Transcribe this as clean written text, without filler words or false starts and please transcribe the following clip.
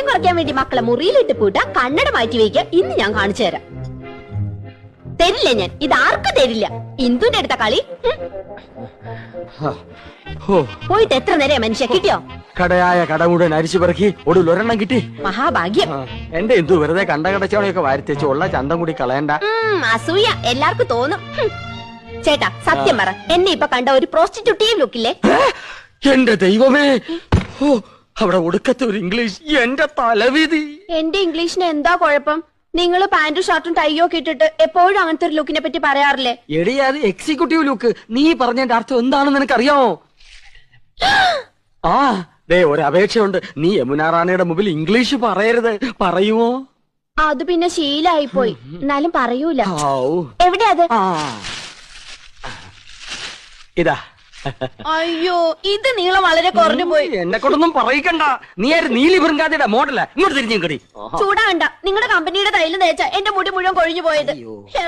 കുറയ്ക്കാൻ വേണ്ടി മക്കളെ മുറിയിലിട്ട് പൂട്ടാ, കണ്ണട മാറ്റി വയ്ക്കുക. ഇന്ന് ഞാൻ കാണിച്ചു തരാം. തരില്ല ഞാൻ, ഇത് ആർക്കും തരില്ല. ഇന്ദുന്റെ അടുത്ത കളി. പോയിട്ട് എത്ര നേരം മനുഷ്യ കിട്ടിയോ? കടയായ കട മുഴുവൻ അരിച്ചു പെറുക്കി ഒടുവിൽ ഒരെണ്ണം കിട്ടി. മഹാഭാഗ്യം. എന്റെ എന്തു വെറുതെ കണ്ട കടച്ചവണയൊക്കെ വാരിത്തേച്ച് ഉള്ള ചന്തം കൂടി കളയണ്ട. അസൂയ എല്ലാവർക്കും തോന്നും. ചേട്ടാ സത്യം പറ, എന്നെ ഇപ്പൊ കണ്ട ഒരു പ്രോസ്റ്റിറ്റ്യൂട്ടീവ് ലുക്കില്ലേ? എന്റെ ദൈവമേ, അവിടെ ഒടുക്കത്തെ ഒരു ഇംഗ്ലീഷ്. എന്റെ തലവിധി. എന്റെ ഇംഗ്ലീഷിന് എന്താ കുഴപ്പം? നിങ്ങൾ പാന്റും ഷർട്ടും ടൈയോ ഒക്കെ ഇട്ടിട്ട് എപ്പോഴും അങ്ങനത്തെ ഒരു ലുക്കിനെ പറ്റി പറയാറില്ലേ? എടി അത് എക്സിക്യൂട്ടീവ് ലുക്ക്. നീ പറഞ്ഞതിന്റെ അർത്ഥം എന്താണെന്ന് നിനക്കറിയാമോ? ആ ദേ ഒരു അപേക്ഷയുണ്ട്. നീ യമുന റാണിയുടെ മുമ്പിൽ ഇംഗ്ലീഷ് പറയരുത്. പറയുമോ? അത് പിന്നെ ശീലായിപ്പോയി. എന്നാലും പറയൂല. എവിടെയാ അത്? ഇതാ. അയ്യോ, ഇത് നീളം വളരെ കുറഞ്ഞു പോയി. എന്നെ കൊണ്ടൊന്നും പറയിക്കണ്ട. നീ ആര് നീലി ബൃങ്കാതിയുടെ മോഡല? ഇങ്ങോട്ട് തിരിഞ്ഞു കടി. ചൂടാണ്ട. നിങ്ങളുടെ കമ്പനിയുടെ തൈല് തേച്ച എന്റെ മുടി മുഴുവൻ കൊഴിഞ്ഞു പോയത്.